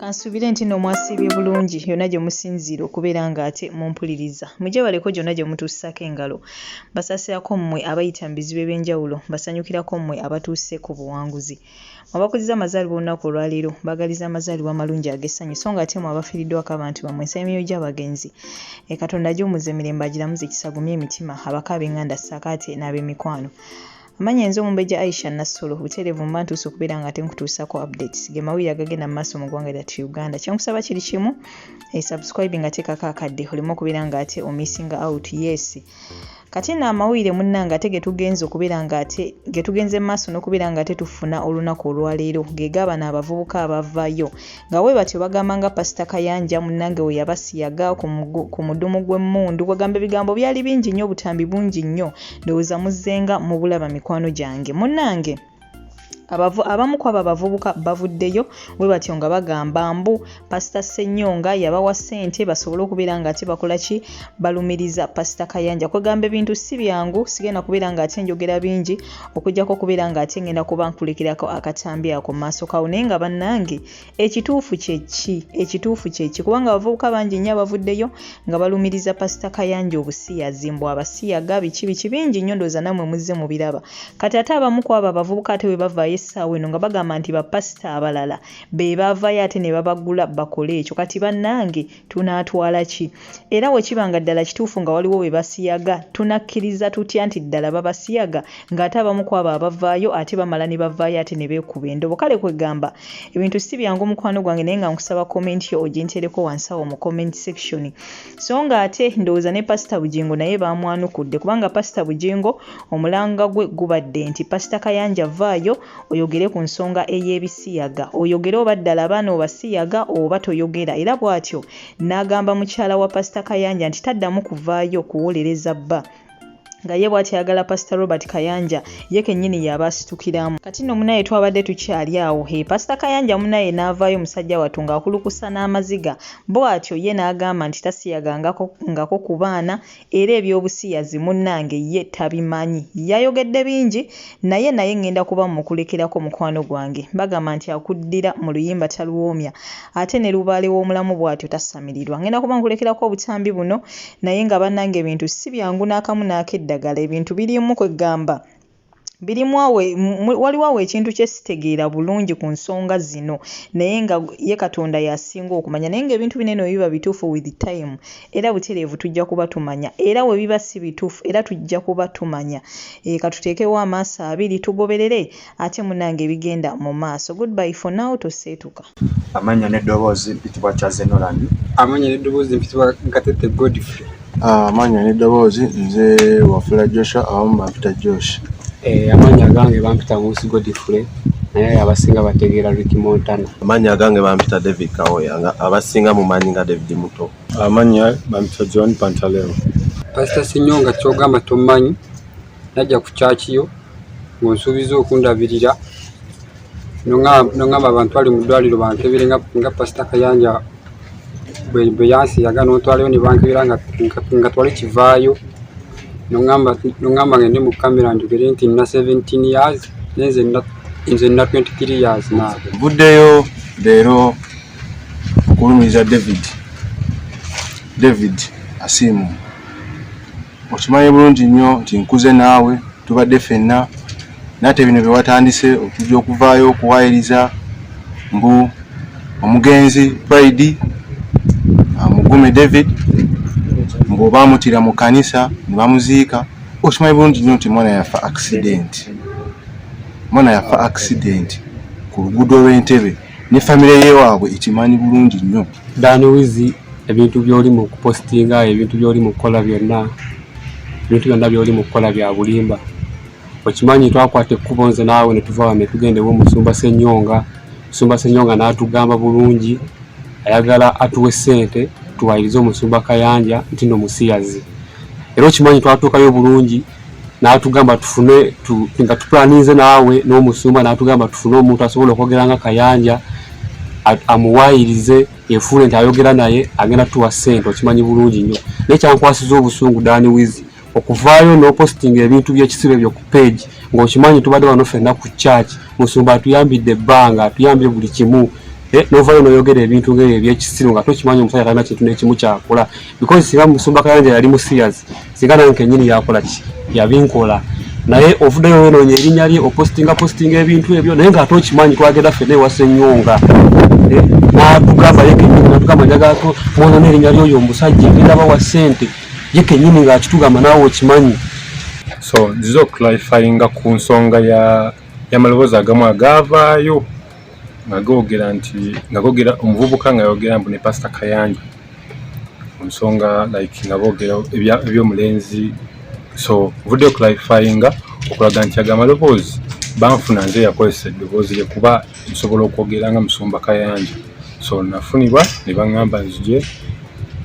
Kansubire nti no mwasibye bulungi yonna gye musinziira okubeera nga ate mumpuliriza. Mujje baleko gyonna gye mutuusako engalo. Basaasirako mmwe abayita mu bizibu eby'enjawulo, basanyukirako mmwe abatuuse ku buwanguzi. Abakoziza amazaalibwa olunaku olwaleero bagaliza amazaalibwa amalungi ag'essanyu so nga ate mmwe abafiiriddwako abantu bammwe ensamiyo gy'abagenzi. Katonda gy'omuze emirembe agiramuze ekisagumye emitima abaka ab'enganda ssaakaate n'ab'emikwano. Amanya enzo Mumbejja Aisha Nassolo buterevu mba ntuuse okubeera nga ate nkutuusako updates ge mawulire agagenda mu maaso mu ggwanga lyattu Uganda. Kyenkusaba kiri kimu subscribe nga teekako akadde oleme okubeera nga ate omissing out. Yes, kati na amawulire munnange ate getugenze okubeera nga ate getugenze maaso n'okubeera nga ate tufuna olunaku olwaleero ge gaba n'abavubuka abavaayo nga bwe batyo bagamba nga Pastor Kayanja munnange we yabasiyaga ku mudumu gw'emmundu bagamba ebigambo byali bingi nnyo obutambi bungi nnyo ndowooza muzzenga mu bulaba mikwano gyange munnange. Abamu ku abo abavubuka bavuddeyo bwe batyo nga bagamba mbu Pastor Ssenyonga yabawa ssente basobole okubeera nga ate bakola ki balumiriza Pastor Kayanja. Kwegamba ebintu si byangu, sigenda kubeera nga ate njogera bingi okujjako okubeera nga ate ngenda kuba nkulekerako akatambi ako mu maaso kawo naye nga bannange ekituufu kye ki? Ekituufu kye ki? Kubanga abavubuka bangi nnyo abavuddeyo nga balumiriza Pastor Kayanja obusiyazi mbu abasiyaga biki bingi nnyo ndowooza nammwe muzze mu biraba. Kati ate abamu ku abo abavubuka ate we bavaayo essaawa eno nga bagamba nti bapasita abalala be bavaayo ate ne babagula bakole ekyo. Kati bannange tunaatwala ki? Era bwe kibanga ddala kituufu nga waliwo we basiyaga tunakkiriza tutya nti ddala babasiyaga ng'ate abamu ku abo abavaayo ate bamala ne bavaayo ate ne beekuba endobo. Kale kwegamba ebintu si byangu mukwano gwange naye nga nkusaba komenti yo ogintereko wansi awo mu comment section. So nga ate ndowooza ne Pastor Bujingo naye bamwanukudde kubanga Pastor Bujingo omulanga gwe gubadde nti Pastor Kayanja vaayo oyogere ku nsonga ey'ebisiyaga, oyogere oba ddala abaana obasiyaga oba toyogera. Era bw'atyo n'agamba mukyala wa Pastor Kayanja nti taddamu kuvaayo kuwolereza bba nga ye bw'ati ayagala Pastor Robert Kayanja ye kennyini yaba asitukiramu. Kati nno munaye twabadde tukyali awo Pastor Kayanja munaye n'avaayo musajja wattu ng'akulukusa n'amaziga bw'atyo ye n'agamba nti tasiyagangako ku baana era eby'obusiyazi munnange ye tabimanyi. Yayogedde bingi naye ngenda kuba mukulekerako mukwano gwange. Bagamba nti akuddira mu luyimba taluwoomya ate ne lubaale w'omulamu bw'atyo tasamirirwa. Ngenda kuba nkulekerako obutambi buno naye nga bannange ebintu si byangu n'akamu n'akeddagala ebintu birimu kwegamba waliwo awo ekintu kye sitegeera bulungi ku nsonga zino naye nga ye Katonda yasinga okumanya naye ng'ebintu binene we biba bituufu with time era butereevu tujja kuba tumanya era we biba si bituufu era tujja kuba tumanya. Katuteekewo amaaso abiri tugoberere ate munnange ebigenda mu maaso. Goodbye for now toseetuka. Amanya n'eddoboozi mpitibwa Kyazenolani. Amanya n'eddoboozi mpitibwa Gatete Godfrey. Amanya n'eddoboozi nze Wafula Joshua awamu bampita Josh. Amanya gange bampita Musi Godfrey naye abasinga bategeera Ricky Montana. Amanya gange bampita David Kawoya nga abasinga mumanyi nga David Muto. Amanya bampita John Pantaleo. Pastor Ssenyonga kyogamba tomanyi najja ku kyakiyo ng'onsuubiza okundabirira n'ongamba abantu ali mu ddwaliro bankebere nga Pastor Kayanja bwe yansiyaga n'otwaleyo ne bankebera nga twali kivaayo n'ongamba ngende mu kamera njogere nti nina 17 years nze nina 23 years naawe. Vuddeyo leero okulumiriza David Asimu. Okimanyi bulungi nnyo nti nkuze naawe tubadde ffenna nate bino bye watandise okujja okuvaayo okuwaayiriza mbu omugenzi Pride Mugume David mbu baamutira mu kanisa ne bamuziika. Okimanyi bulungi nnyo nti mwana yafa accident ku luguudo lw'Entebbe ne famire ye waabwe ekimanyi bulungi nnyo. Dani Wizi ebintu by'oli mu kupostinga ebintu by'oli mu kukola byonna by'oli mu kukola bya bulimba. Okimanyi twakwata ekkubo nze naawe ne tuva ne tugendewo Musumba Ssenyonga n'atugamba bulungi ayagala atuwe ssente tuwayirize Omusumba Kayanja nti no musiyazi. Era okimanyi twatuukayo bulungi n'atugamba tufune nga tuplanize naawe n'Omusumba n'atugamba tufune omuntu asobola okwogera nga Kayanja amuwaayirize yefuule nti ayogera naye agenda tuwa ssente. Okimanyi bulungi nnyo naye kyankwasiza obusungu Dani Wizi okuvaayo n'opostinga ebintu by'ekisibo ebyo ku page ng'okimanyi tubadde wano ffenna ku church Musumba atuyambidde ebbanga atuyambye buli kimu novayo noyogera ebintu ng'ebyekisiru nga tokimanyi omusajja talina kintu n'ekimu kyakola because singa Musumba Kayanja yali mu serious singa nange kennyini yakola ki yabinkola naye ovuddeyo wenoonya erinnya lye postinga ebintu ebyo naye nga ate okimanyi twagenda ffenna ewa Ssennyonga n'atugamba ye kennyini n'atugamba njagato mwono n'erinnya ly'oyo omusajja ngenda bawa ssente ye kennyini ng'akitugamba naawe okimanyi. So nziza okuclarifyinga ku nsonga y'amaloboozi agamu agaavaayo nga gogera omuvubuka nga yogera mbu ne Pastor Kayanja nsonga like nga boogera eby'omulenzi. So nvuddeyo clarifyinga okulaga nti aga amaloboozi banfuna nze yakozesa eddoboozi lye kuba nsobola okwogera nga Musumba Kayanja. So nafunibwa ne baŋŋamba nzije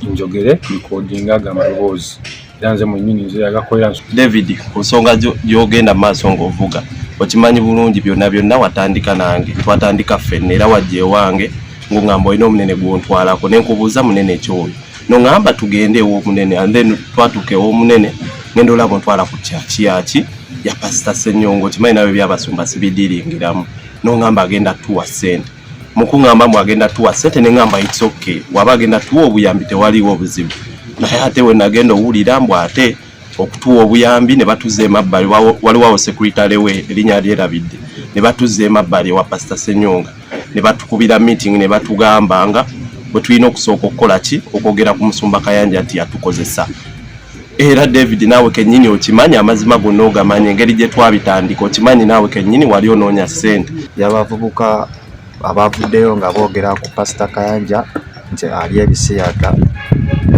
njogere recording aga amaloboozi era nze mwennyini nze yagakolera. David ku nsonga gy'ogenda mu maaso ng'ovuga okimanyi bulungi byonna watandika nange twatandika ffenna era wajja ewange ng'oŋŋamba olina omunene gw'ontwalako ne nkubuuza munene ekyoyo n'oŋŋamba tugende ew'omunene and then twatuuka ew'omunene ngenda olaba ontwala ku kyaki ya Pastor Ssennyonga okimanyi nawe byabasumba sibidiringiramu n'oŋŋamba agenda tuwa ssente mu kuŋŋamba mu agenda tuwa ssente ne ŋŋamba it's okay waba agenda tuwa obuyambi tewaliwo obuzibu naye ate we nagenda owulira mbu ate okutuwa obuyambi ne batuza emabbali waliwo secretary we erinnya lyerabidde ne batuza emabbali wa Pastor Ssennyonga ne batukubira meeting ne batugamba nga bwe tulina okusooka okukola ki okwogera ku Musumba Kayanja nti yatukozesa. Era David naawe kennyini okimanyi amazima gonna ogamanyi engeri gye twabitandika okimanyi naawe kennyini wali onoonya ssente. Y'abavubuka abavuddeyo nga boogera ku Pastor Kayanja nti ali ebisiyaga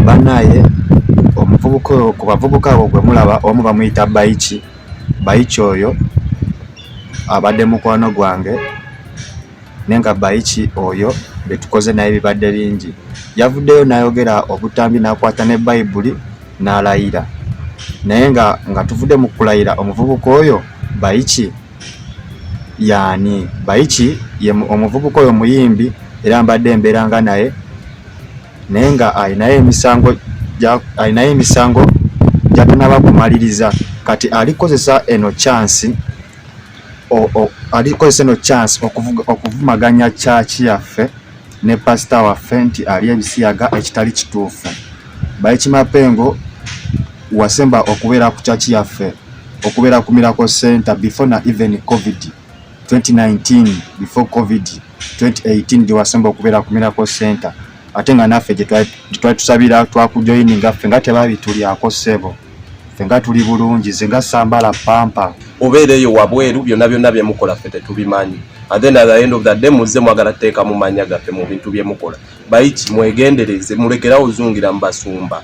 bannaye omuvubuka oyo ku bavubuka abo gwe mulaba omu bamuyita Baiki oyo abadde mukwano gwange nenga Baiki oyo betukoze naye bibadde bingi yavuddeyo n'ayogera obutambi n'akwata ne Bayibuli n'alayira naye nga tuvudde mu kulayira omuvubuka oyo Baiki yaani Baiki ye omuvubuka oyo muyimbi era mbadde mbeeranga naye naye nga alinayo emisango gyatanaba kumaliriza kati alikozesa eno chance okuvumaganya chachi yaffe ne pastor waffe nti ali ebisiyaga ekitali kituufu. Baiki Mapengo wasemba okubeera ku chachi yaffe okubeera ku Miracle Center before na even COVID 2019 before COVID 2018 ndi wasemba okubeera ku Miracle Center ate nga naffe gye twali tusabira twakujoyininga ffe nga tebabitulyako ssebo ffe nga tuli bulungi ze nga Sambala pampa obeereyo wabweru byonna bye mukola ffe tetubimanyi and then at the end of the day muze mwagala teeka mu manya gaffe mu bintu bye mukola. Baiki mwegendereze mulekerawo ozungira mu basumba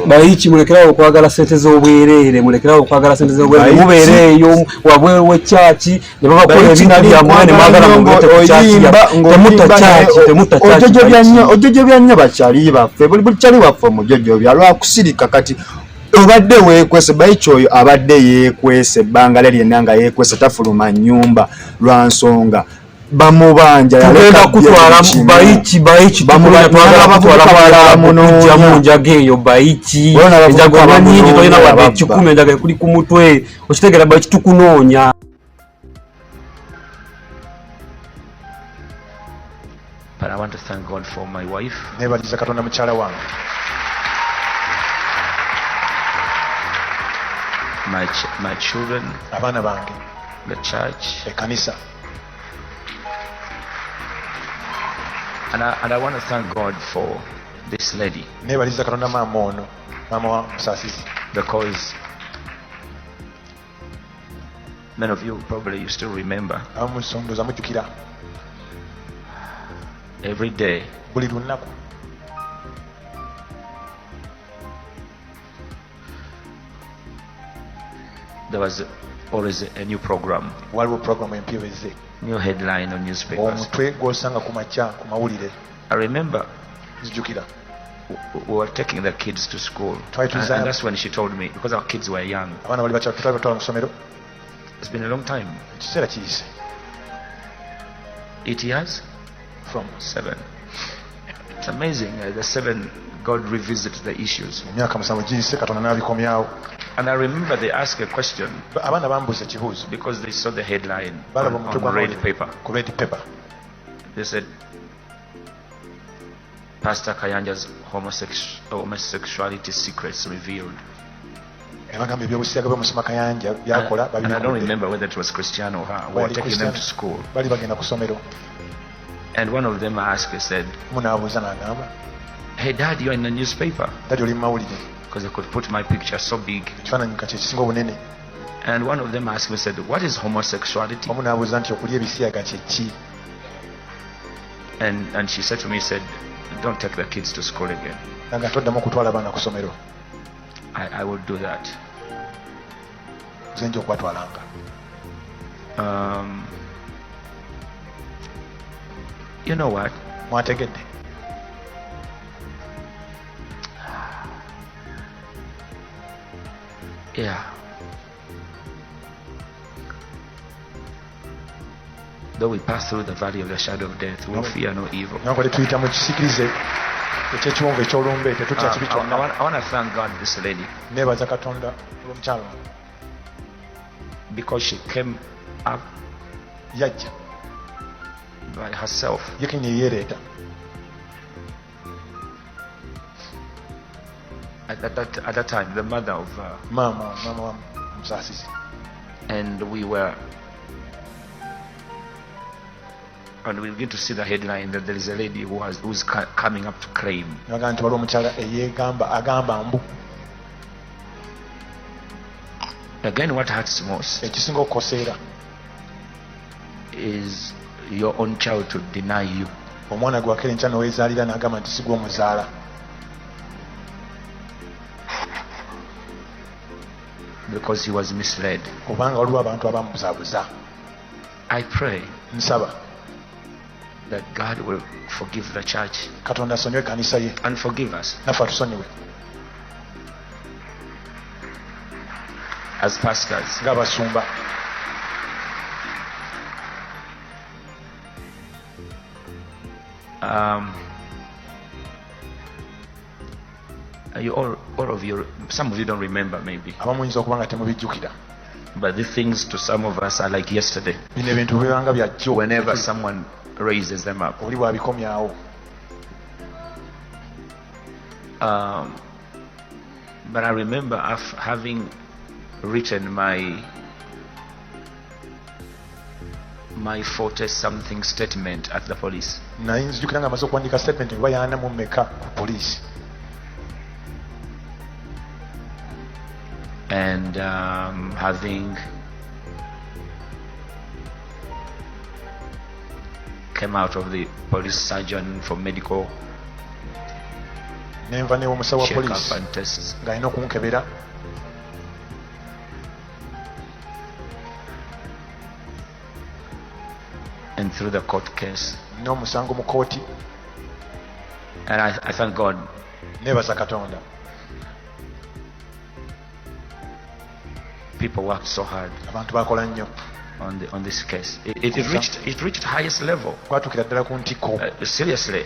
Baiki mulekerawo okwagala ssente z'obwereere mubeereeyo wabweru w'ekyaki ne babakola ebintu byammwe ne mwagala mugete ku kyaki ojjojjobya nnyo bakyali baffe buli kyali waffe omujjojjobya lwakusirika kati obadde weekwese Baiki oyo abadde yeekwese ebbanga lye lyonna nga yeekwese tafuluma nnyumba lwa nsonga bamubanja yaleka kutwala Baiki twagala mu njaga eyo Baiki enjaga nyingi tolina wadde ekikumi enjaga ekuli ku mutwe okitegeera Baiki tukunoonya. But I want to thank God for my wife. Nebaliza Katonda mukyala wange. My children, abaana bange, the church, ekanisa. And I want to thank God for this lady. Nebaliza Katonda maama ono, maama wa Musasizi. Because many of you probably you still remember. Amusondoza mujjukira. Every day. Buli lunaku. There was always a new program. Waliwo program empibeze. New headline on newspapers. Omutwe gw'osanga ku makya ku mawulire. I remember nzijukira. We were taking the kids to school. And that's when she told me, because our kids were young. Abaana bali bakyali tutwala mu ssomero. It's been a long time. Kiseera kiyise. 8 years? From 7. It's amazing. The 7, God revisits the issues. Emyaka 7 giyise Katonda n'abikomyawo. And I remember they asked a question abaana bambuuza ekibuuzo because they saw the headline on red paper. Red paper. they said Pastor Kayanja's homosexuality secrets revealed. And I don't remember whether it was Christian or her. We were taking them to school. And one of them asked, he said, "Hey Dad, you're in the newspaper." Because they could put my picture so big. And one of them asked me, said, "What is homosexuality?" And she said to me, said, "Don't take the kids to school again." I will do that. You know what? Yeah. Though we pass through the valley of the shadow of death, we will fear no evil. I want to thank God this lady. Because she came up by herself. At that time, the mother of Mama, and we begin to see the headline that there is a lady who's coming up to claim. Again, what hurts most is your own child to deny you. Because he was misled. I pray that God will forgive the church and forgive us as pastors. All of you, some of you don't remember maybe, but these things to some of us are like yesterday. Whenever someone raises them up. But I remember having written my 40-something statement at the police. And having came out of the police surgeon for medical check-up and tests. And through the court case. And I thank God. People worked so hard on this case. It reached highest level. Seriously.